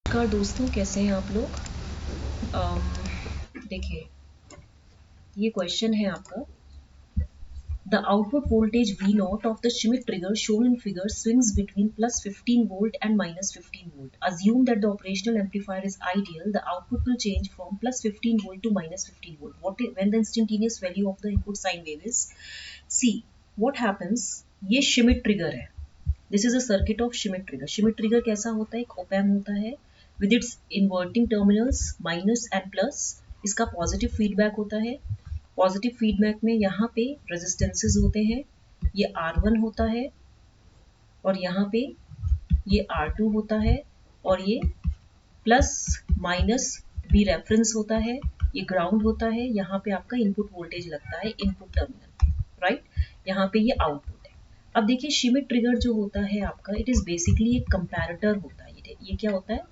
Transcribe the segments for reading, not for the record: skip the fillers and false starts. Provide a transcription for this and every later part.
नमस्कार दोस्तों, कैसे हैं आप लोग। देखिए, ये क्वेश्चन है आपका। The output voltage V naught of the Schmitt trigger shown in figure swings between plus 15 volt and minus 15 volt. Assume that the operational amplifier is ideal. The output will change from plus 15 volt to minus 15 volt. When the instantaneous value of the input sine wave is see what happens. ये Schmitt trigger है. This is a circuit of Schmitt trigger. Schmitt trigger कैसा होता है? एक op amp होता है with its inverting terminals minus and plus. इसका positive feedback होता है। पॉजिटिव फीडबैक में यहाँ पे रेजिस्टेंसेस होते हैं। ये R1 होता है और यहाँ पे ये R2 होता है और ये प्लस माइनस V रेफरेंस होता है। ये ग्राउंड होता है। यहाँ पे आपका इनपुट वोल्टेज लगता है इनपुट टर्मिनल, राइट। यहाँ पे ये आउटपुट है। अब देखिए, Schmitt ट्रिगर जो होता है आपका, इट इज बेसिकली एक कंपैरेटर होता है। ये क्या होता है?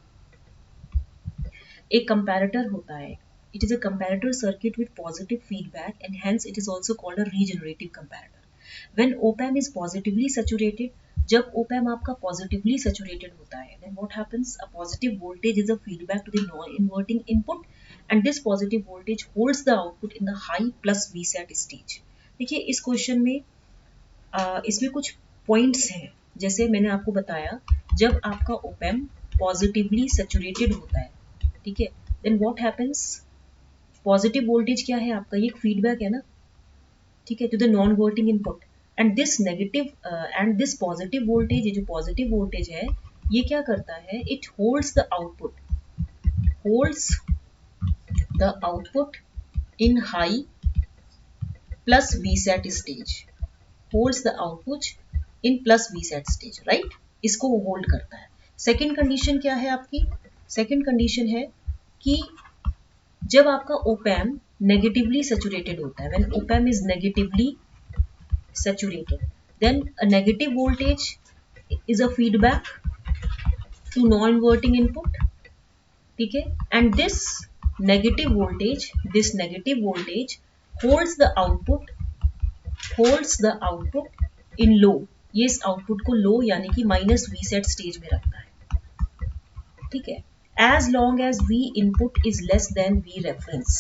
एक कंपैरेटर होता है। It is a comparator circuit with positive feedback and hence it is also called a regenerative comparator. When op amp is positively saturated, जब op amp आपका positively saturated होता है, then what happens? A positive voltage is a feedback to the non-inverting input and this positive voltage holds the output in the high plus Vsat stage. देखिए, इस question में इसमें कुछ points हैं। जैसे मैंने आपको बताया, जब आपका op amp पॉजिटिवली सैचुरेटेड होता है, ठीक है, then what happens? Positive voltage क्या है आपका? ये एक फीडबैक है ना, ठीक है, to the non inverting input and this negative and this positive voltage. ये जो पॉजिटिव वोल्टेज है, ये क्या करता है? It holds the output in high plus Vsat stage. Holds the output in plus Vsat stage, right. इसको वो hold करता है। सेकेंड कंडीशन क्या है आपकी? सेकेंड कंडीशन है कि जब आपका op amp नेगेटिवली सैचुरेटेड होता है, when op amp is negatively saturated, then a negative voltage is a feedback to non-inverting input, ठीक है, and this negative voltage holds the output in low. ये इस आउटपुट को लो यानी कि माइनस Vsat स्टेज में रखता है, ठीक है। As long as V input is less than V reference,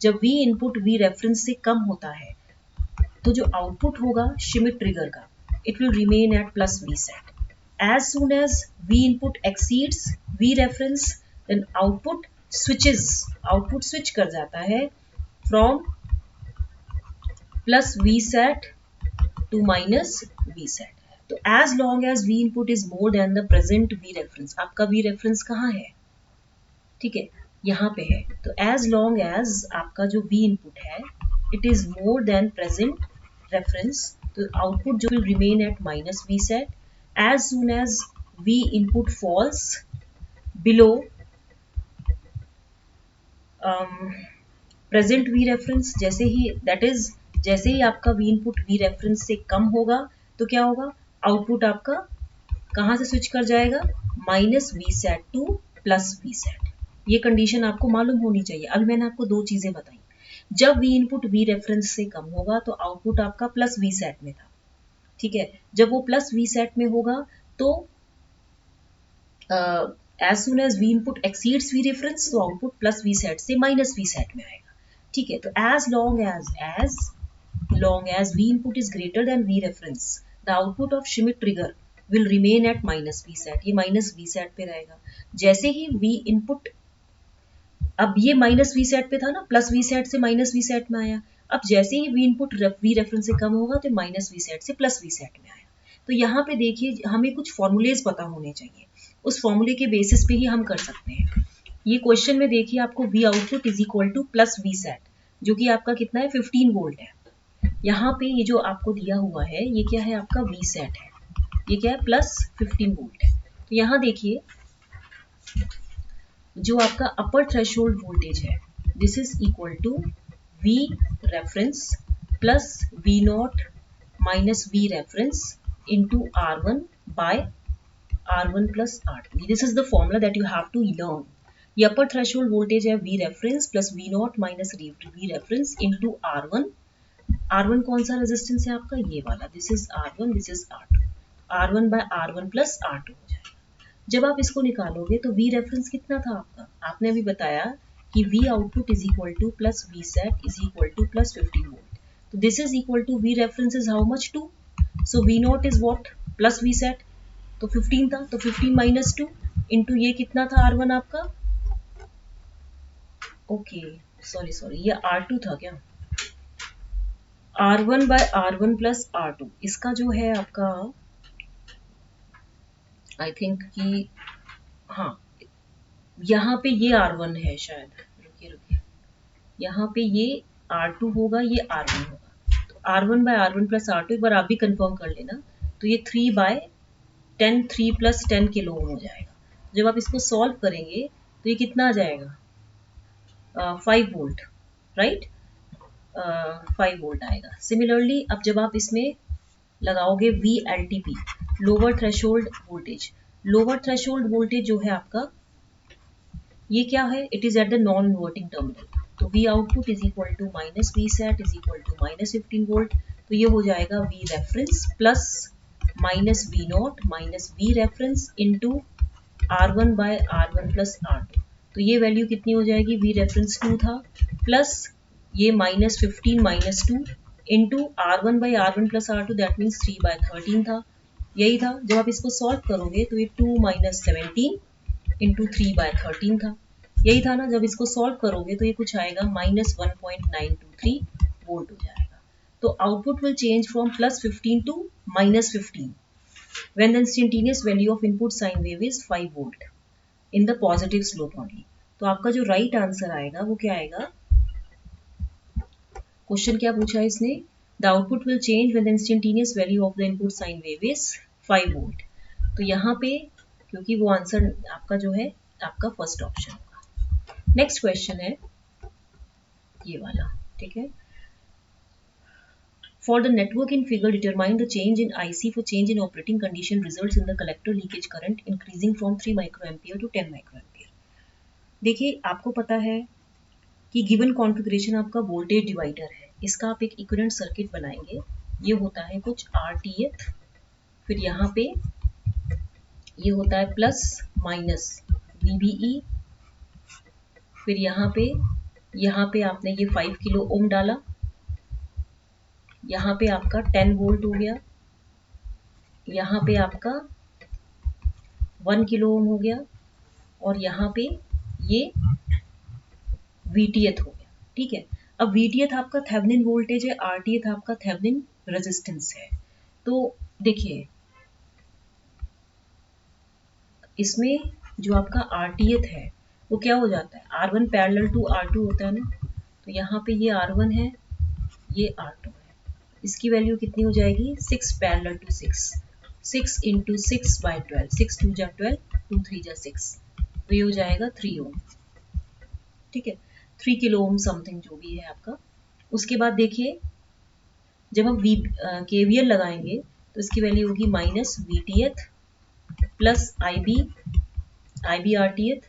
जब V input V reference से कम होता है, तो जो आउटपुट होगा Schmitt ट्रिगर का, it will remain at plus Vsat. As soon as V input exceeds V reference, then output switch कर जाता है from plus Vsat to minus Vsat. तो as long as V input is more than the present V reference, आपका V reference कहाँ है? ठीक है, यहाँ पे है। तो एज लॉन्ग एज आपका जो V इनपुट है it is more than present reference, तो आउटपुट जो will remain at minus Vsat. As soon as V input falls below present V reference, जैसे ही आपका V इनपुट V रेफरेंस से कम होगा तो क्या होगा? आउटपुट आपका कहाँ से स्विच कर जाएगा? Minus Vsat two plus Vsat. ये कंडीशन आपको मालूम होनी चाहिए। अभी मैंने आपको दो चीजें बताई। जब V इनपुट V रेफरेंस से कम होगा तो आउटपुट आपका प्लस Vsat में था, ठीक है। जब वो प्लस Vsat में होगा तो as soon as V input exceeds V reference, तो आउटपुट प्लस Vsat से माइनस Vsat में आएगा, ठीक है। तो as long as V input is greater than V reference, the output of Schmitt trigger will remain at minus Vsat. ये minus Vsat पे रहेगा। जैसे ही V इनपुट, अब ये माइनस Vsat पे था ना, प्लस Vsat से माइनस Vsat में आया। अब जैसे ही V इनपुट V रेफरेंस से कम होगा तो माइनस Vsat से प्लस Vsat में आया। तो यहाँ पे देखिए, हमें कुछ फॉर्मूलेज पता होने चाहिए, उस फॉर्मूले के बेसिस पे ही हम कर सकते हैं। ये क्वेश्चन में देखिए, आपको V output is equal to plus Vsat, जो कि आपका कितना है? 15 वोल्ट है। यहाँ पे ये जो आपको दिया हुआ है, ये क्या है? आपका Vsat है। ये क्या है? प्लस 15 वोल्ट है। तो यहाँ देखिए, जो आपका अपर थ्रेशोल्ड वोल्टेज है, this is equal to V reference plus V naught minus V reference into R1 by R1 plus R2. This is the formula that you have to learn. ये upper threshold voltage है V reference plus V naught minus V reference into R1। R1 कौन सा resistance है आपका? ये वाला। This is R1, this is R2। R1 by R1 plus R2 हो जाएगा। जब आप इसको निकालोगे तो V रेफरेंस कितना था आपका, आपने अभी बताया कि V output is equal to plus V set is equal to plus 15 volt, तो this is equal to V reference is how much 2, so V naught is what plus V set, तो 15 था, तो 15 माइनस 2 इंटू ये कितना था R1 आपका, okay sorry ये R2 था क्या, R1 by R1 plus R2, इसका जो है आपका आई थिंक कि हाँ यहाँ पे ये R1 है शायद, रुकिए यहाँ पे ये R2 होगा, ये R1 होगा, तो R1 by R1 plus R2 एक बार आप भी कंफर्म कर लेना, तो ये 3 बाय 10 3 प्लस 10 किलो ओम हो जाएगा। जब आप इसको सॉल्व करेंगे तो ये कितना आ जाएगा, 5 वोल्ट, राइट, 5 वोल्ट आएगा। सिमिलरली अब जब आप इसमें लगाओगे VLTP, lower threshold voltage, lower threshold voltage जो है आपका ये क्या है, it is at the non inverting terminal, तो V output is equal to minus V set is equal to minus 15 volt, तो ये हो जाएगा V reference plus minus V naught minus V reference into R1 by R1 plus R2, तो ये value कितनी हो जाएगी, V रेफरेंस 2 था प्लस ये minus 15 minus 2 into R1 by R1 plus R2 that means 3 by 13 था, यही था। जब आप इसको सॉल्व करोगे तो ये 2 माइनस 17 इंटू 3 बाय 13 था, यही था ना। जब इसको सॉल्व करोगे तो ये कुछ आएगा माइनस 1.923 वोल्ट हो जाएगा। तो output will change from plus 15 to minus 15 when the instantaneous value of input sine wave is 5 volt in the positive slope only। तो आपका जो राइट आंसर आएगा वो क्या आएगा, क्वेश्चन क्या पूछा है इसने, the output will change when the instantaneous value of the input sine wave is 5 volt. तो यहाँ पे क्योंकि वो आंसर आपका जो है आपका फर्स्ट ऑप्शन होगा। नेक्स्ट क्वेश्चन है ये वाला, ठीक है। For the network in figure, determine the change in IC for change in operating condition results in the collector leakage current increasing from 3 microampere to 10 microampere। देखिए आपको पता है कि गिवन कॉन्फ़िगरेशन आपका वोल्टेज डिवाइडर है, इसका आप एक इक्विवेलेंट सर्किट बनाएंगे। ये होता है कुछ RTH, फिर यहाँ पे ये होता है प्लस माइनस VBE, फिर यहाँ पे आपने ये 5 किलो ओम डाला, यहाँ पे आपका 10 वोल्ट हो गया, यहाँ पे आपका 1 किलो ओम हो गया, और यहाँ पे ये VTH हो गया, ठीक है। अब VTH आपका थेवेनिन वोल्टेज है, RTH आपका थेवेनिन रेजिस्टेंस है। तो देखिए इसमें जो आपका RTH है वो क्या हो जाता है, R1 पैरेलल टू R2 होता है ना, तो यहाँ पे ये R1 है, ये R2 है, इसकी वैल्यू कितनी हो जाएगी 6 पैरेलल टू 6, 6 इंटू 6 बाई 12, 6 2 जा 12, 2 3 जा 6, तो ये हो जाएगा 3 ओम, ठीक है, 3 किलो ओम समथिंग जो भी है आपका। उसके बाद देखिए जब हम KVL लगाएंगे तो इसकी वैल्यू होगी minus VTH plus IB RTH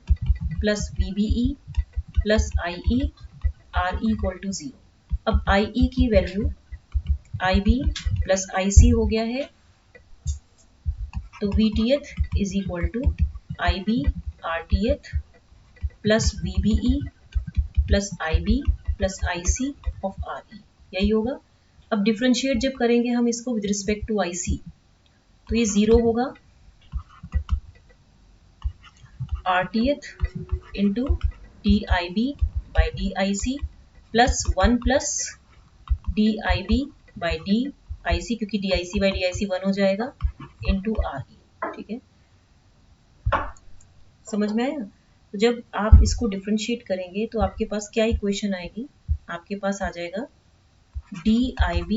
plus VBE plus IE RE equal to 0। अब IE की वैल्यू IB प्लस IC हो गया है, तो VTH is equal to IB RTH plus VBE plus IB plus IC of RE, यही होगा। अब differentiate जब करेंगे हम इसको विद रिस्पेक्ट टू IC, तो ये 0 होगा, RTH into DIB by DIC plus 1 plus DIB by DIC, क्योंकि DIC बाई DIC 1 हो जाएगा, इंटू RE, ठीक है, समझ में आया। तो जब आप इसको डिफ्रेंशिएट करेंगे तो आपके पास क्या इक्वेशन आएगी, आपके पास आ जाएगा DIB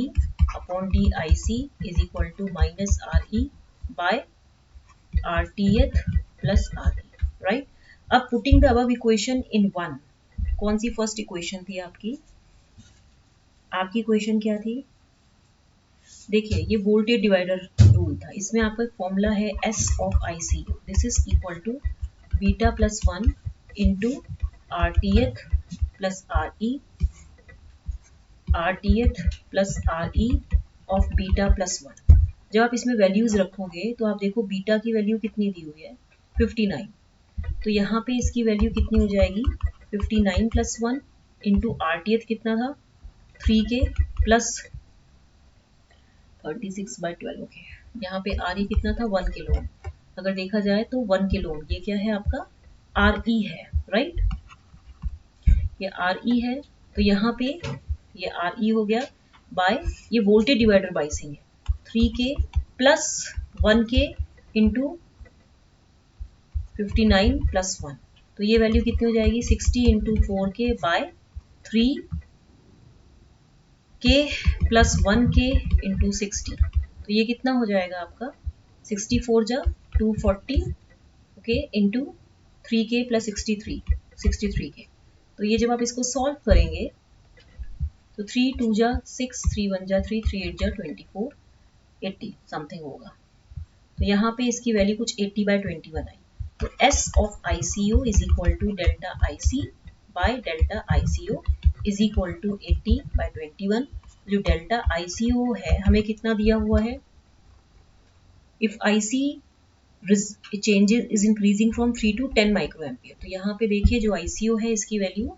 upon DIC is equal to minus RE by RTH plus RE, right. अब putting the above equation in one, कौन सी फर्स्ट इक्वेशन थी आपकी इक्वेशन क्या थी, देखिए ये वोल्टेज डिवाइडर रूल था, इसमें आपका फॉर्मूला है S of IC, this is equal to beta plus 1 into RTH plus RTH plus RE of beta plus 1। जब आप इसमें वैल्यूज रखोगे तो आप देखो बीटा की वैल्यू कितनी दी हुई है 59। तो यहाँ पे इसकी वैल्यू कितनी हो जाएगी 59 प्लस 1 इंटू RTH कितना था 3K प्लस 36/12। ओके, यहाँ पे RE कितना था 1 किलो। अगर देखा जाए तो 1 किलो ये क्या है आपका RE है, राइट, ये RE है। तो यहाँ पे ये RE हो गया बाय ये वोल्टेज डिवाइडर बाई सिंग है 3K plus 1K into 59 plus 1। तो ये वैल्यू कितनी हो जाएगी 60 into 4K bye 3K plus 1K into 60। तो ये कितना हो जाएगा आपका 64 जा 240 okay into 3K plus 63K। तो ये जब आप इसको सॉल्व करेंगे तो 3 2 जा 6 3 1 जा 3 3 8 जा 24 80 समथिंग होगा। तो यहाँ पे इसकी वैल्यू कुछ 80/21 आई। तो S ऑफ ICO is equal to delta IC by delta ICO is equal to 80/21। जो डेल्टा ICO है हमें कितना दिया हुआ है, if IC changes is increasing from 3 to 10 microampere. तो यहाँ पे देखिए जो ICO है इसकी value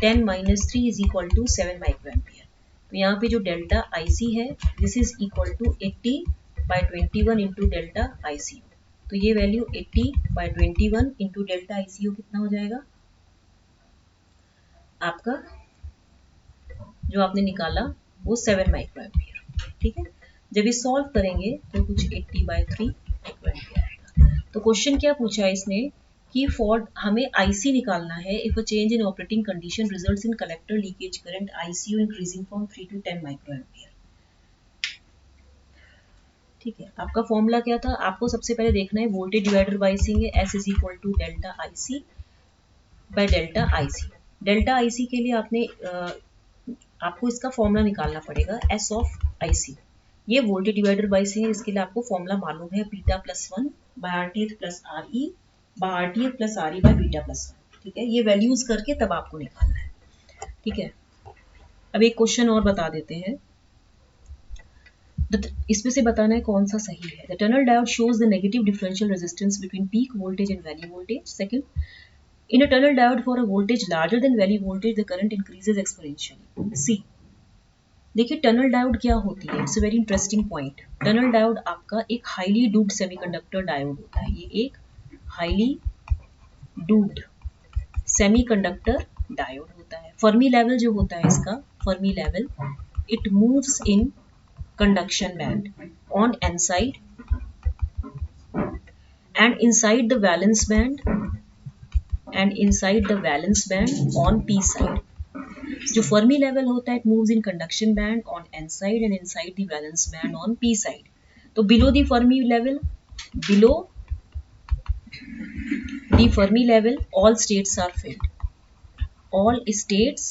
10 minus 3 is equal to 7 microampere. तो यहाँ पे जो डेल्टा IC है this is equal to 80/21 into delta ICO। तो ये वैल्यू 80/21 इंटू डेल्टा ICO कितना हो जाएगा आपका, जो आपने निकाला वो 7 माइक्रोएम्पियर। ठीक है, जब ये सॉल्व करेंगे तो कुछ 80/3 माइक्रोएम्पियर आएगा। तो क्वेश्चन क्या पूछा है इसने कि फॉर हमें IC निकालना है if a change in operating condition results in collector leakage current ICO increasing from 3 to 10 microampere. ठीक है, आपका फॉर्मूला क्या था, आपको सबसे पहले देखना है वोल्टेज डिवाइडर बाई सिंग है S is equal to delta IC by delta IC। Delta IC के लिए आपको इसका फॉर्मूला निकालना पड़ेगा S ऑफ IC। ये वोल्टेज डिवाइडर बाई सिंग है, इसके लिए आपको फॉर्मूला मालूम है beta plus 1 by RTH plus RE by RTH plus RE by beta plus 1। ठीक है, ये वैल्यूज करके तब आपको निकालना है। ठीक है, अब एक क्वेश्चन और बता देते हैं, इसमें से बताना है कौन सा सही है। The tunnel diode shows the negative differential resistance between peak voltage and valley voltage. Second, in a tunnel diode for a voltage larger than valley voltage the current increases exponentially। C, देखिए tunnel diode क्या होती है, it's a very interesting point. Tunnel diode आपका एक highly duped semiconductor diode होता है। ये एक हाईली डूप्ड सेमीकंडक्टर डायोड होता है। फर्मी लेवल जो होता है इसका, Fermi level, it moves in conduction band on n side and inside the valence band and inside the valence band on p side। जो फर्मी लेवल होता है it moves in conduction band on n side and inside the valence band on p side। तो below the Fermi level all states are filled, all states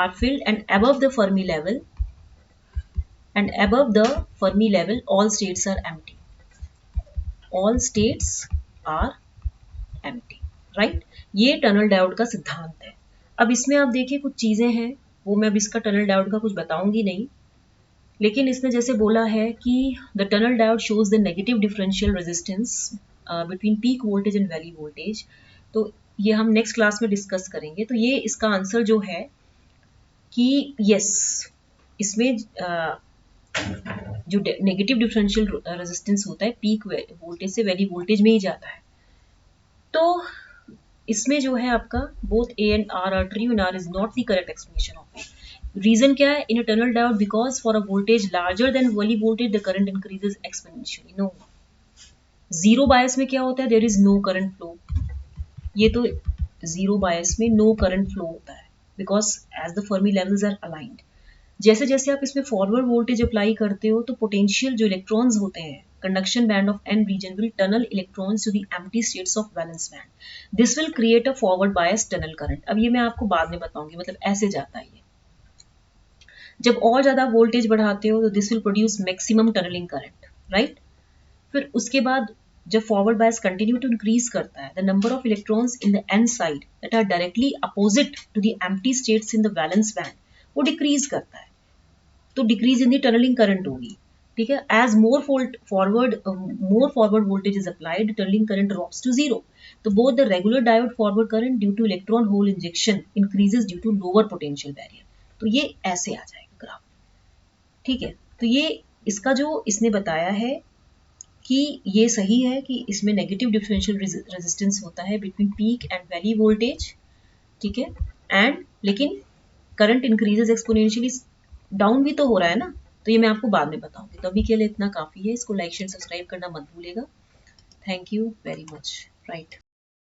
are filled and above the Fermi level all states are empty, all states are empty, right. ये tunnel diode का सिद्धांत है। अब इसमें आप देखिए कुछ चीजें हैं, वो मैं अब इसका टनल डायोड का कुछ बताऊंगी नहीं, लेकिन इसने जैसे बोला है कि the tunnel diode shows the negative differential resistance between peak voltage and valley voltage. तो ये हम नेक्स्ट क्लास में डिस्कस करेंगे। तो ये इसका आंसर जो है कि यस, इसमें जो नेगेटिव डिफरेंशियल रेजिस्टेंस होता है पीक वोल्टेज से वैली वोल्टेज में ही जाता है। तो इसमें जो है आपका both A and R are true and R is not the correct explanation of it। Reason क्या है, in a tunnel diode because for a voltage larger than valley voltage the current increases exponentially. No, zero bias में क्या होता है, there is no current flow. ये तो zero bias में no current flow होता है because as the Fermi levels are aligned. जैसे जैसे आप इसमें फॉरवर्ड वोल्टेज अप्लाई करते हो तो पोटेंशियल जो इलेक्ट्रॉन्स होते हैं conduction band of n region will tunnel electrons to the empty states of valence band। This will create a forward bias tunnel current। अब ये मैं आपको बाद में बताऊंगी, मतलब ऐसे जाता है ये। जब और ज्यादा वोल्टेज बढ़ाते हो तो this will produce maximum tunneling current, right। फिर उसके बाद जब forward bias continue to increase करता है, the number of electrons in the n side that are directly opposite to the empty states in the valence band वो decrease करता है, तो decrease in the tunneling current होगी। ठीक है, as more forward voltage is applied, turning current drops to zero. तो both the regular diode forward current due to electron hole injection increases due to lower potential barrier. तो ये ऐसे आ जाएगा graph. ठीक है, तो ये इसका जो इसने बताया है कि ये सही है कि इसमें नेगेटिव डिफरेंशियल रेजिस्टेंस होता है between peak and valley voltage. ठीक है, एंड लेकिन करंट इंक्रीजेस एक्सपोनेंशियली, डाउन भी तो हो रहा है ना, तो ये मैं आपको बाद में बताऊंगी। तो अभी के लिए इतना काफी है, इसको लाइक शेयर सब्सक्राइब करना मत भूलिएगा। Thank you very much. Right.